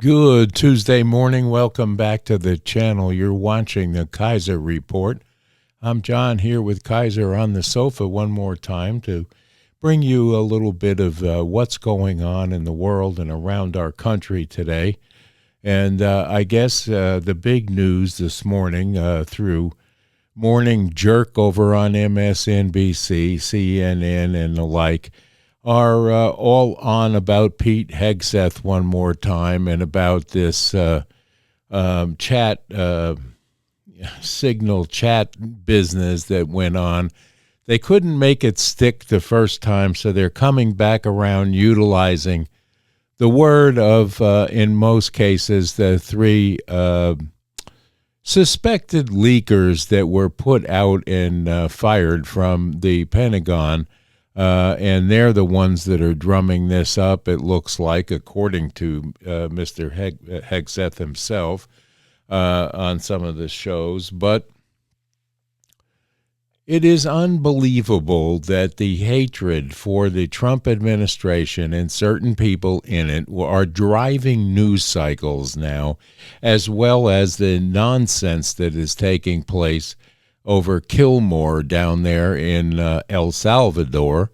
Good Tuesday morning. Welcome back to the channel. You're watching the Kaiser Report. I'm John here with Kaiser on the sofa one more time to bring you a little bit of what's going on in the world and around our country today. And I guess the big news this morning through Morning Jerk over on MSNBC, CNN, and the like are all on about Pete Hegseth one more time and about this signal chat business that went on. They couldn't make it stick the first time, so they're coming back around utilizing the word of, in most cases, the three suspected leakers that were put out and fired from the Pentagon. And they're the ones that are drumming this up, it looks like, according to Mr. Hegseth himself on some of the shows. But it is unbelievable that the hatred for the Trump administration and certain people in it are driving news cycles now, as well as the nonsense that is taking place over Killmore down there in El Salvador,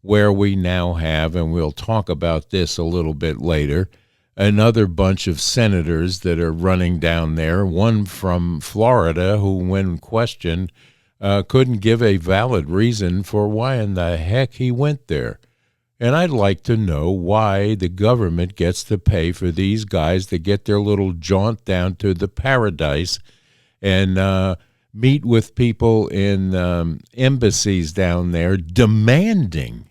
where we now have, and we'll talk about this a little bit later, another bunch of senators that are running down there, one from Florida who, when questioned, couldn't give a valid reason for why in the heck he went there. And I'd like to know why the government gets to pay for these guys to get their little jaunt down to the paradise and meet with people in embassies down there demanding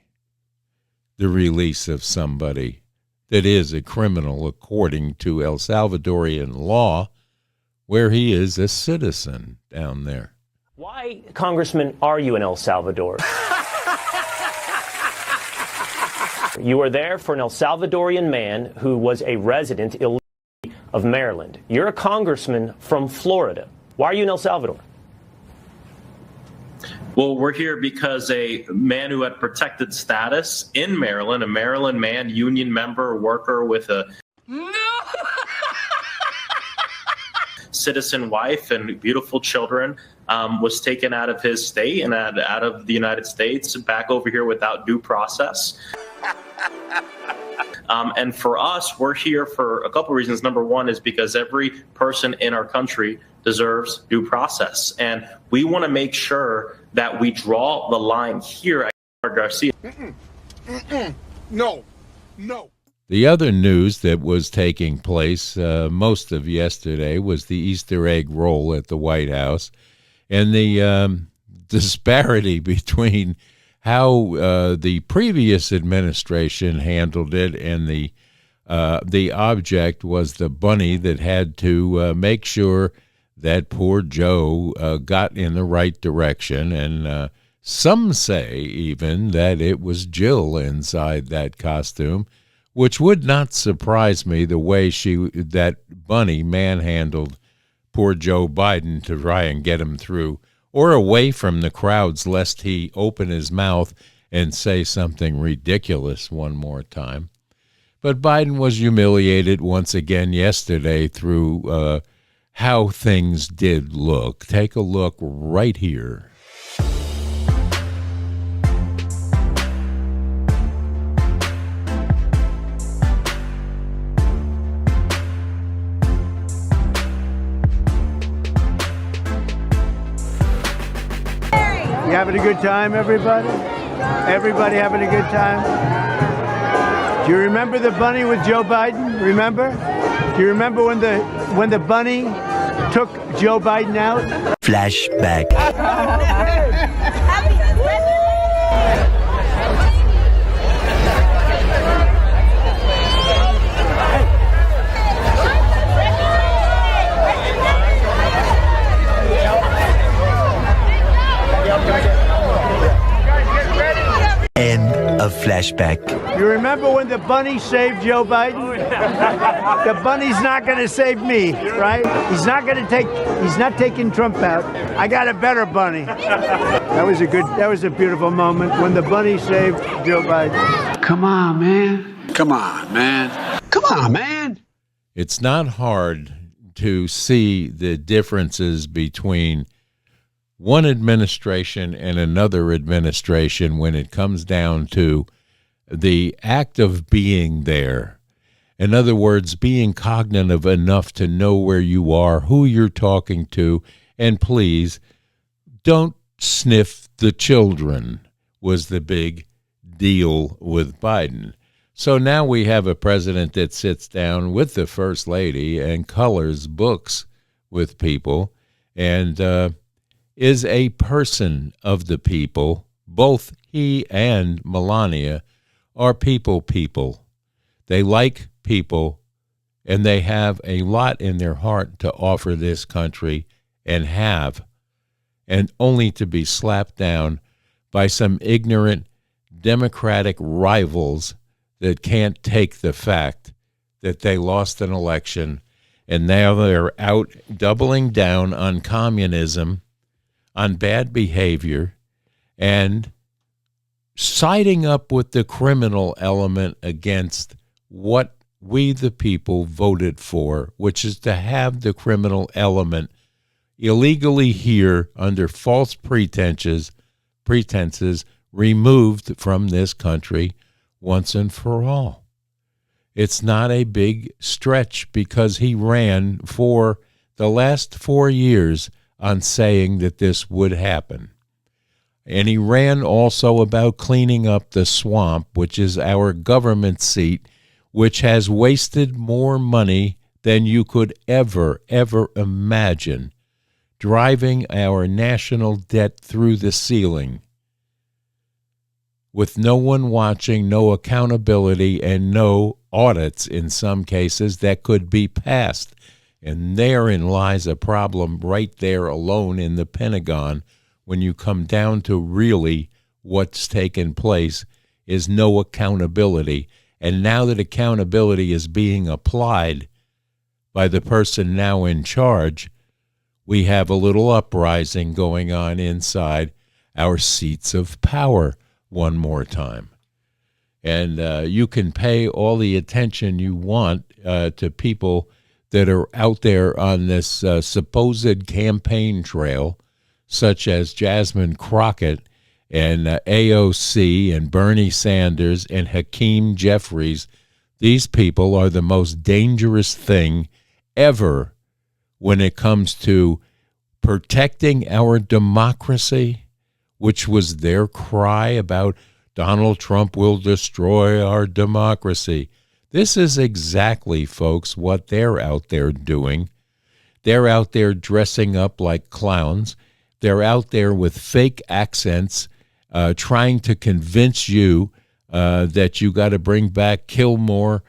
the release of somebody that is a criminal according to El Salvadorian law, where he is a citizen down there. Why, Congressman, are you in El Salvador? You are there for an El Salvadorian man who was a resident illegally of Maryland. You're a congressman from Florida. Why are you in El Salvador? Well, we're here because a man who had protected status in Maryland, a Maryland man, union member, worker with a citizen wife and beautiful children, was taken out of his state and out of the United States back over here without due process. And for us, we're here for a couple of reasons. Number one is because every person in our country deserves due process. And we want to make sure that we draw the line here at Killmore Garcia. No. The other news that was taking place most of yesterday was the Easter egg roll at the White House and the disparity between how the previous administration handled it, and the object was the bunny that had to make sure that poor Joe got in the right direction, and some say even that it was Jill inside that costume, which would not surprise me the way that bunny manhandled poor Joe Biden to try and get him through or away from the crowds, lest he open his mouth and say something ridiculous one more time. But Biden was humiliated once again yesterday through how things did look. Take a look right here. You having a good time, everybody? Everybody having a good time? Do you remember the bunny with Joe Biden? Remember? Do you remember when the bunny took Joe Biden out? Flashback. End of flashback. You remember when the bunny saved Joe Biden? Oh, yeah. The bunny's not going to save me, right? He's not taking Trump out. I got a better bunny. That was a beautiful moment when the bunny saved Joe Biden. Come on, man. Come on, man. Come on, man. It's not hard to see the differences between one administration and another administration when it comes down to the act of being there. In other words, being cognitive enough to know where you are, who you're talking to, and please don't sniff the children was the big deal with Biden. So now we have a president that sits down with the First Lady and colors books with people and is a person of the people. Both he and Melania are people. They like people, and they have a lot in their heart to offer this country and have, and only to be slapped down by some ignorant Democratic rivals that can't take the fact that they lost an election, and now they're out doubling down on communism, on bad behavior, and siding up with the criminal element against what we the people voted for, which is to have the criminal element illegally here under false pretenses removed from this country once and for all. It's not a big stretch because he ran for the last 4 years on saying that this would happen. And he ran also about cleaning up the swamp, which is our government seat, which has wasted more money than you could ever imagine, driving our national debt through the ceiling, with no one watching, no accountability, and no audits in some cases that could be passed. And therein lies a problem right there alone in the Pentagon when you come down to really what's taken place is no accountability. And now that accountability is being applied by the person now in charge, we have a little uprising going on inside our seats of power one more time. And you can pay all the attention you want to people that are out there on this supposed campaign trail, such as Jasmine Crockett and AOC and Bernie Sanders and Hakeem Jeffries. These people are the most dangerous thing ever when it comes to protecting our democracy, which was their cry about Donald Trump will destroy our democracy. This is exactly, folks, what they're out there doing. They're out there dressing up like clowns. They're out there with fake accents, trying to convince you that you got to bring back Killmore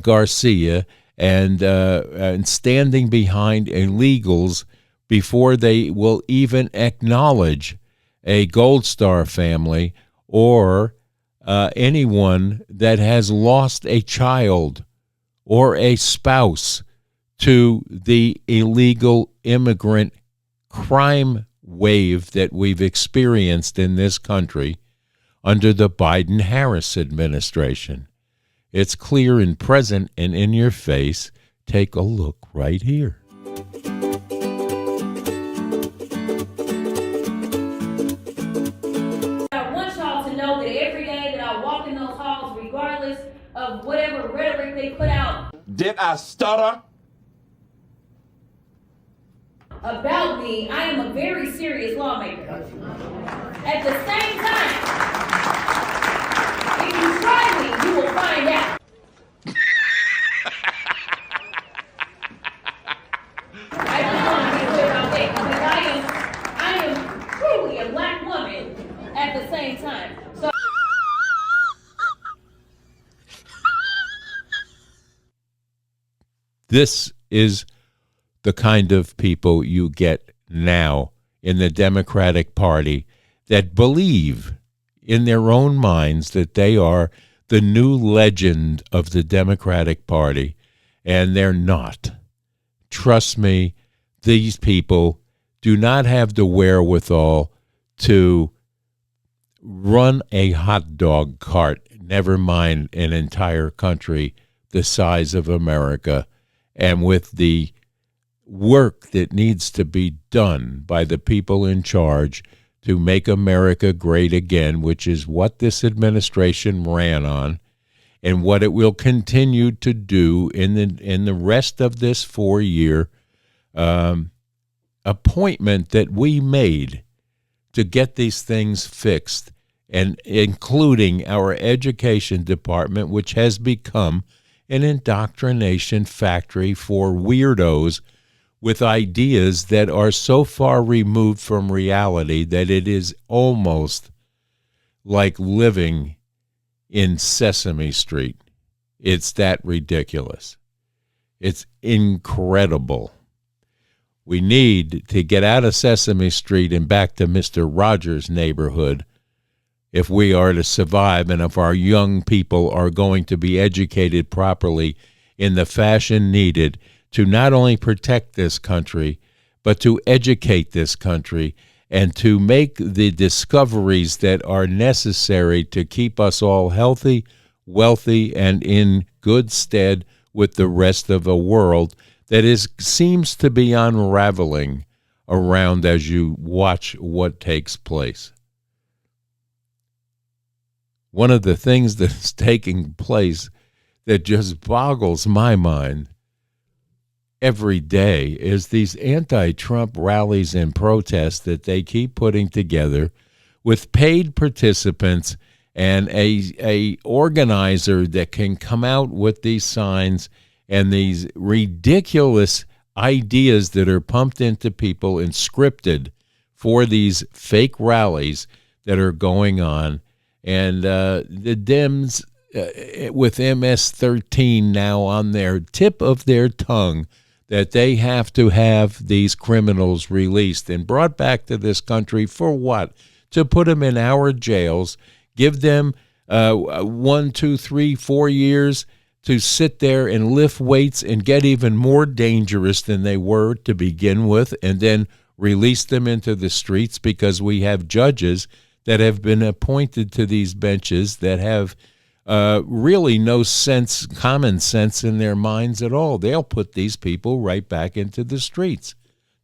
Garcia and standing behind illegals before they will even acknowledge a Gold Star family or anyone that has lost a child or a spouse to the illegal immigrant crime wave that we've experienced in this country under the Biden-Harris administration. It's clear and present and in your face. Take a look right here. I want y'all to know that every day that I walk in those halls, regardless of whatever rhetoric they put out Did I stutter? about me, I am a very serious lawmaker. At the same time, if you try me, you will find out. I just want to be clear about that because I am truly a black woman at the same time. So This is the kind of people you get now in the Democratic Party that believe in their own minds that they are the new legend of the Democratic Party, and they're not. Trust me, these people do not have the wherewithal to run a hot dog cart, never mind an entire country the size of America, and with the work that needs to be done by the people in charge to make America great again, which is what this administration ran on and what it will continue to do in the rest of this 4-year appointment that we made to get these things fixed, and including our education department, which has become an indoctrination factory for weirdos with ideas that are so far removed from reality that it is almost like living in Sesame Street. It's that ridiculous. It's incredible. We need to get out of Sesame Street and back to Mr. Rogers' neighborhood if we are to survive and if our young people are going to be educated properly in the fashion needed to not only protect this country, but to educate this country and to make the discoveries that are necessary to keep us all healthy, wealthy, and in good stead with the rest of the world that seems to be unraveling around as you watch what takes place. One of the things that's taking place that just boggles my mind every day is these anti-Trump rallies and protests that they keep putting together with paid participants and a organizer that can come out with these signs and these ridiculous ideas that are pumped into people and scripted for these fake rallies that are going on. And the Dems with MS-13 now on their tip of their tongue that they have to have these criminals released and brought back to this country for what? To put them in our jails, give them 1, 2, 3, 4 years to sit there and lift weights and get even more dangerous than they were to begin with, and then release them into the streets because we have judges that have been appointed to these benches that have really no common sense in their minds at all. They'll put these people right back into the streets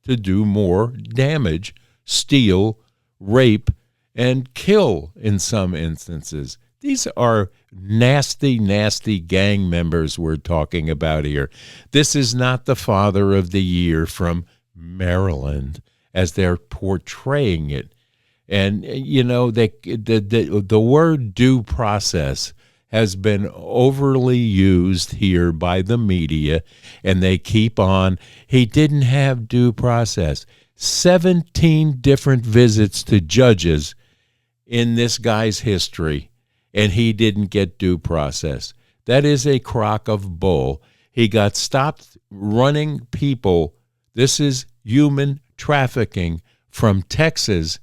to do more damage, steal, rape, and kill in some instances. These are nasty, nasty gang members we're talking about here. This is not the father of the year from Maryland as they're portraying it. And, you know, the word due process has been overly used here by the media, and they keep on. He didn't have due process. 17 different visits to judges in this guy's history, and he didn't get due process. That is a crock of bull. He got stopped running people. This is human trafficking from Texas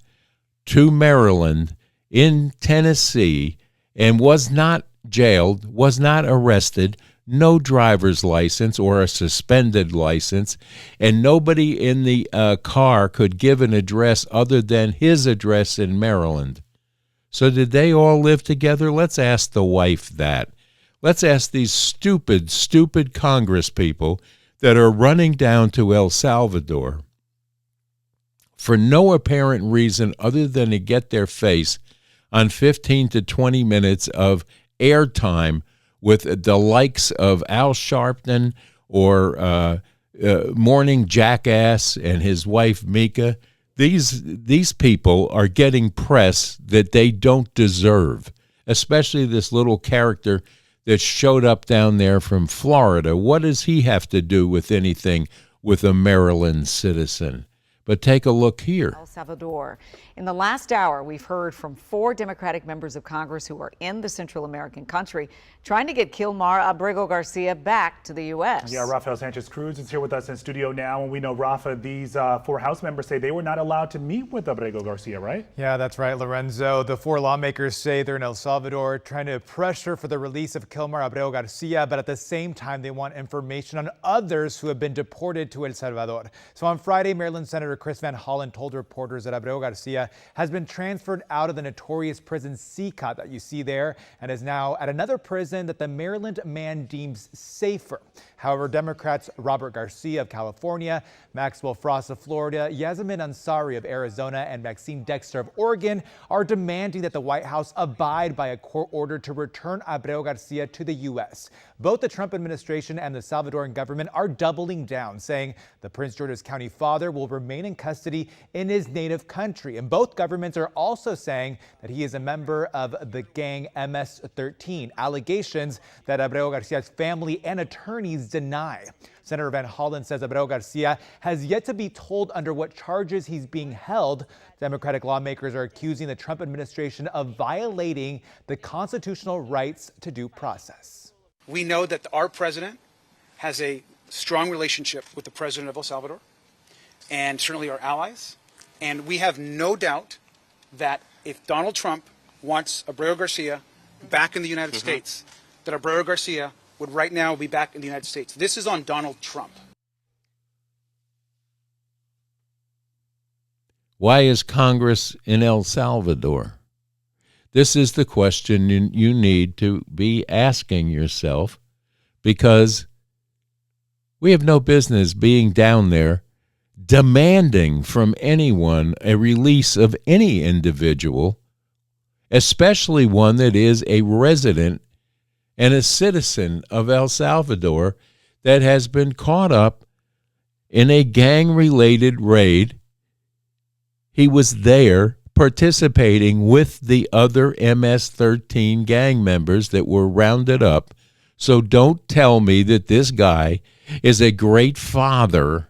to Maryland in Tennessee, and was not jailed, was not arrested, no driver's license or a suspended license, and nobody in the car could give an address other than his address in Maryland. So did they all live together? Let's ask the wife that. Let's ask these stupid, stupid Congress people that are running down to El Salvador for no apparent reason other than to get their face on 15 to 20 minutes of airtime with the likes of Al Sharpton or Morning Jackass and his wife Mika. These people are getting press that they don't deserve, especially this little character that showed up down there from Florida. What does he have to do with anything with a Maryland citizen? But take a look here. El Salvador. In the last hour, we've heard from 4 Democratic members of Congress who are in the Central American country trying to get Killmore Garcia back to the U.S. Yeah, Rafael Sanchez Cruz is here with us in studio now. And we know, Rafa, these 4 House members say they were not allowed to meet with Abrego Garcia, right? Yeah, that's right, Lorenzo. The 4 lawmakers say they're in El Salvador trying to pressure for the release of Killmore Garcia, but at the same time, they want information on others who have been deported to El Salvador. So on Friday, Maryland Senator Chris Van Hollen told reporters that Abreu Garcia has been transferred out of the notorious prison CCOT that you see there and is now at another prison that the Maryland man deems safer. However, Democrats Robert Garcia of California, Maxwell Frost of Florida, Yasmin Ansari of Arizona, and Maxine Dexter of Oregon are demanding that the White House abide by a court order to return Abreu Garcia to the U.S. Both the Trump administration and the Salvadoran government are doubling down, saying the Prince George's County father will remain in custody in his native country. And both governments are also saying that he is a member of the gang MS-13, allegations that Abreu Garcia's family and attorneys deny. Senator Van Hollen says Abreu Garcia has yet to be told under what charges he's being held. Democratic lawmakers are accusing the Trump administration of violating the constitutional rights to due process. We know that our president has a strong relationship with the president of El Salvador and certainly our allies. And we have no doubt that if Donald Trump wants Abreu Garcia back in the United States, that Abreu Garcia would right now be back in the United States. This is on Donald Trump. Why is Congress in El Salvador? This is the question you need to be asking yourself, because we have no business being down there demanding from anyone a release of any individual, especially one that is a resident and a citizen of El Salvador that has been caught up in a gang-related raid. He was there participating with the other MS-13 gang members that were rounded up. So don't tell me that this guy is a great father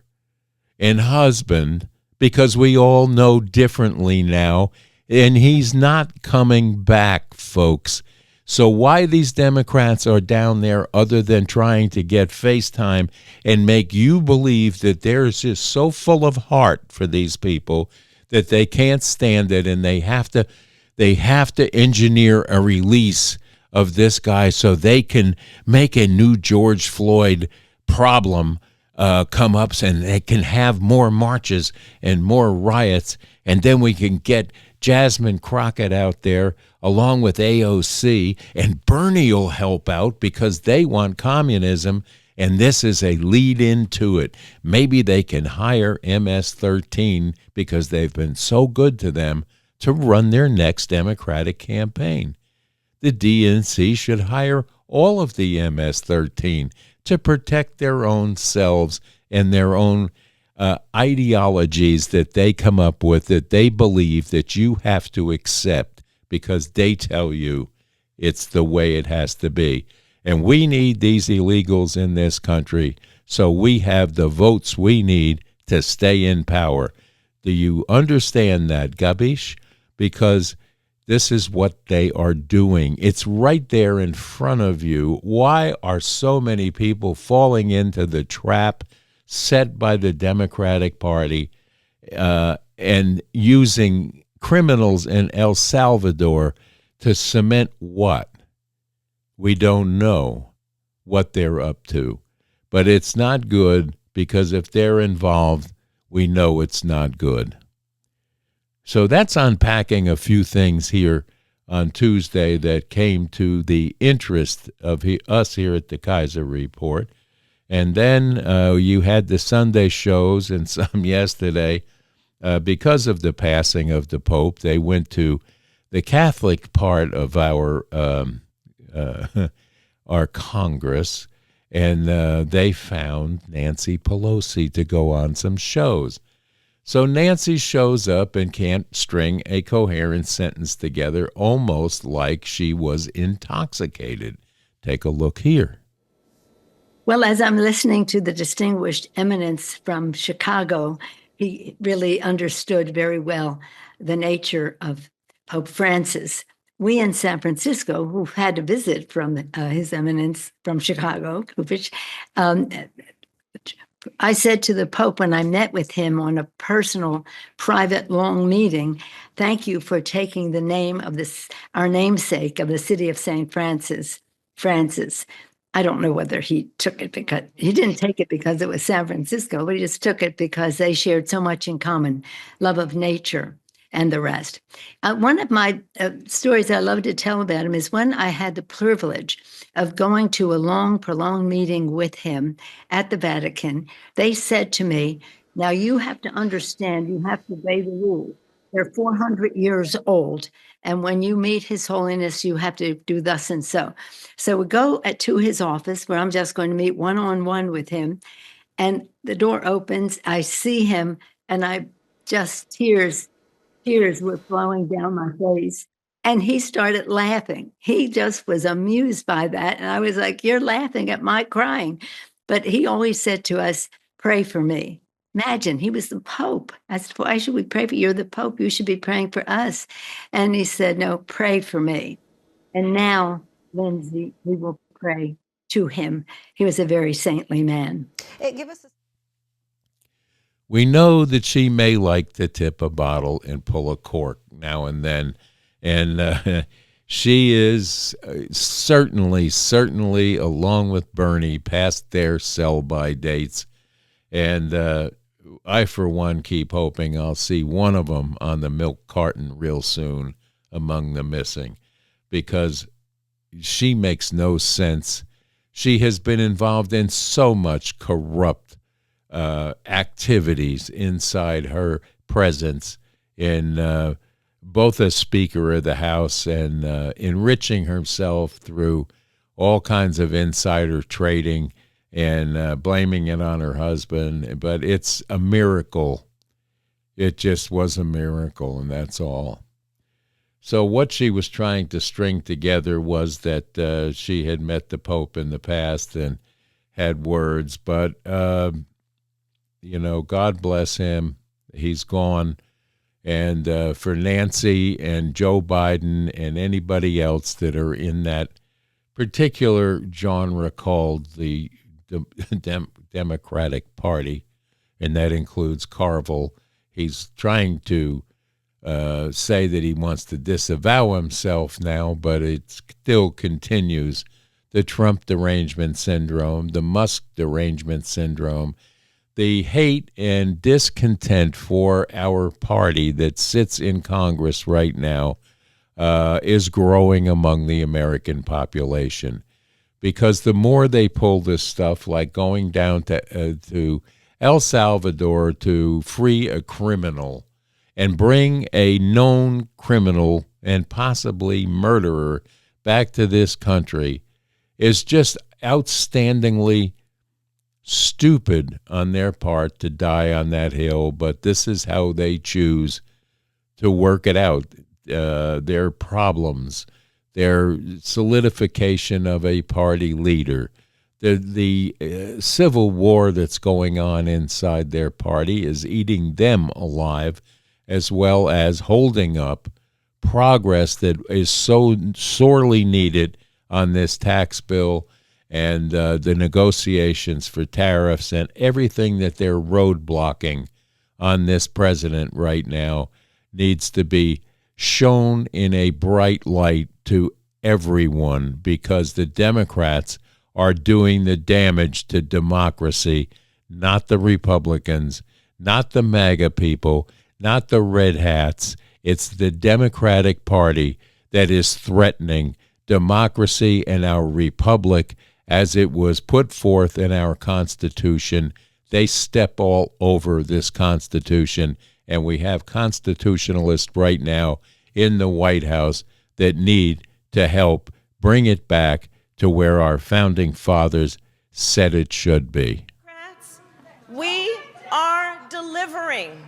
and husband, because we all know differently now, and he's not coming back, folks. So why these Democrats are down there other than trying to get FaceTime and make you believe that they're just so full of heart for these people that they can't stand it, and they have to engineer a release of this guy so they can make a new George Floyd problem come up, and they can have more marches and more riots, and then we can get Jasmine Crockett out there along with AOC, and Bernie will help out because they want communism, and this is a lead into it. Maybe they can hire MS-13 because they've been so good to them to run their next Democratic campaign. The DNC should hire all of the MS-13 to protect their own selves and their own ideologies that they come up with, that they believe that you have to accept because they tell you it's the way it has to be. And we need these illegals in this country so we have the votes we need to stay in power. Do you understand that, Gabish? Because this is what they are doing. It's right there in front of you. Why are so many people falling into the trap set by the Democratic Party and using criminals in El Salvador to cement what? We don't know what they're up to. But it's not good, because if they're involved, we know it's not good. So that's unpacking a few things here on Tuesday that came to the interest of us here at the Kaiser Report. And then you had the Sunday shows and some yesterday. Because of the passing of the Pope, they went to the Catholic part of our Congress, and they found Nancy Pelosi to go on some shows. So Nancy shows up and can't string a coherent sentence together, almost like she was intoxicated. Take a look here. Well, as I'm listening to the distinguished eminence from Chicago, he really understood very well the nature of Pope Francis. We in San Francisco, who've had a visit from His Eminence from Chicago, I said to the Pope when I met with him on a personal, private, long meeting, thank you for taking the name of our namesake of the city of St. Francis. I don't know whether he took it because he didn't take it because it was San Francisco, but he just took it because they shared so much in common, love of nature and the rest. One of my stories I love to tell about him is when I had the privilege of going to a long, prolonged meeting with him at the Vatican. They said to me, now you have to understand, you have to obey the rules. They're 400 years old. And when you meet His Holiness, you have to do thus and so. So we go to his office where I'm just going to meet one-on-one with him. And the door opens, I see him, and I just tears were flowing down my face. And he started laughing. He just was amused by that. And I was like, you're laughing at my crying. But he always said to us, pray for me. Imagine, he was the Pope. I said, why should we pray for you? You're the Pope. You should be praying for us. And he said, no, pray for me. And now, Lindsay, we will pray to him. He was a very saintly man. We know that she may like to tip a bottle and pull a cork now and then. And she is certainly, along with Bernie, past their sell-by dates. And I, for one, keep hoping I'll see one of them on the milk carton real soon among the missing, because she makes no sense. She has been involved in so much corrupt activities inside her presence in both as Speaker of the House and enriching herself through all kinds of insider trading and blaming it on her husband. But it's a miracle. It just was a miracle, and that's all. So what she was trying to string together was that she had met the Pope in the past and had words. But, God bless him. He's gone. And for Nancy and Joe Biden and anybody else that are in that particular genre called the Democratic Party, and that includes Carville. He's trying to say that he wants to disavow himself now, but it still continues. The Trump derangement syndrome, the Musk derangement syndrome, the hate and discontent for our party that sits in Congress right now is growing among the American population. Because the more they pull this stuff, like going down to El Salvador to free a criminal and bring a known criminal and possibly murderer back to this country, is just outstandingly stupid on their part to die on that hill. But this is how they choose to work it out, their problems, their solidification of a party leader. The civil war that's going on inside their party is eating them alive, as well as holding up progress that is so sorely needed on this tax bill and the negotiations for tariffs and everything that they're roadblocking on this president right now needs to be shown in a bright light to everyone, because the Democrats are doing the damage to democracy, not the Republicans, not the MAGA people, not the red hats. It's the Democratic Party that is threatening democracy and our republic as it was put forth in our Constitution. They step all over this Constitution, and we have constitutionalists right now in the White House that need to help bring it back to where our founding fathers said it should be. We are delivering.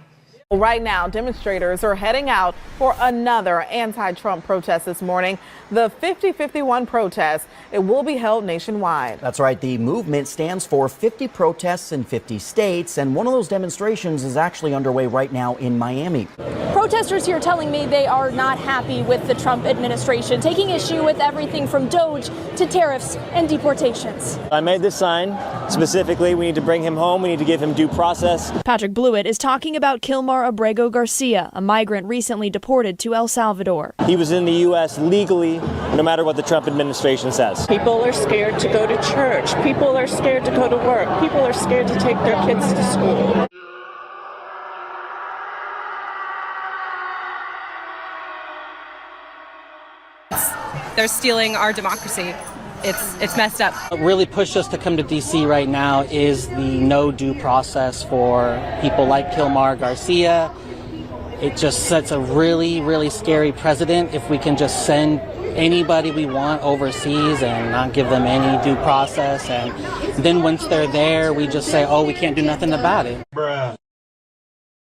Right now, demonstrators are heading out for another anti-Trump protest this morning. The 50-51 protest. It will be held nationwide. That's right. The movement stands for 50 protests in 50 states, and one of those demonstrations is actually underway right now in Miami. Protesters here telling me they are not happy with the Trump administration, taking issue with everything from DOGE to tariffs and deportations. I made this sign specifically. We need to bring him home. We need to give him due process. Patrick Blewett is talking about Killmore Killmore Abrego Garcia, a migrant recently deported to El Salvador. He was in the U.S. legally, no matter what the Trump administration says. People are scared to go to church. People are scared to go to work. People are scared to take their kids to school. They're stealing our democracy. It's messed up. What really pushed us to come to D.C. right now is the no due process for people like Killmore Garcia. It just sets a really, really scary precedent if we can just send anybody we want overseas and not give them any due process. And then once they're there, we just say, oh, we can't do nothing about it.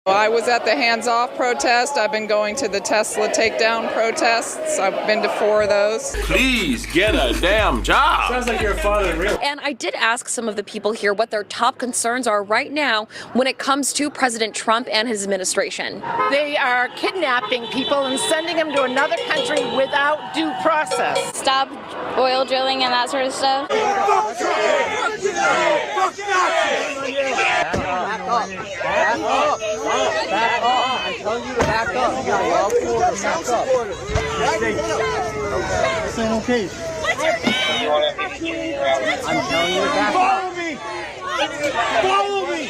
Well, I was at the hands-off protest. I've been going to the Tesla takedown protests. I've been to 4 of those. Please get a damn job. Sounds like your father, really. And I did ask some of the people here what their top concerns are right now when it comes to President Trump and his administration. They are kidnapping people and sending them to another country without due process. Stop oil drilling and that sort of stuff. Back up. I'm telling you to back up. You got all 4 back up. This ain't okay. What's your name? I'm telling you to back up. Follow me! Follow me!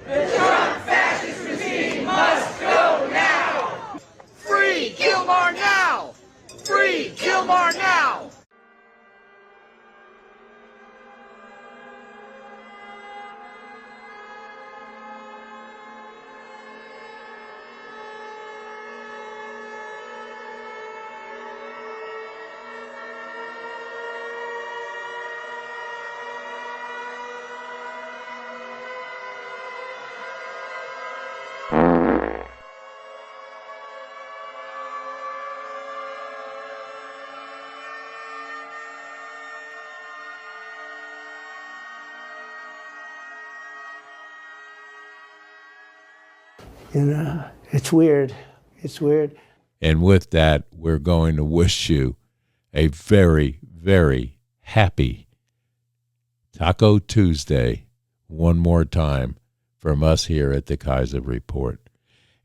The Trump fascist regime must go now! Free Killmore now! Free Killmore now! You know, it's weird. It's weird. And with that, we're going to wish you a very, very happy Taco Tuesday one more time from us here at the Kaiser Report.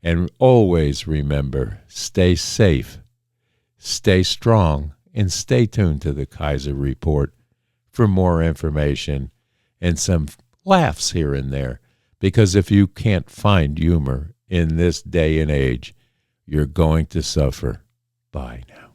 And always remember, stay safe, stay strong, and stay tuned to the Kaiser Report for more information and some laughs here and there. Because if you can't find humor in this day and age, you're going to suffer. Bye now.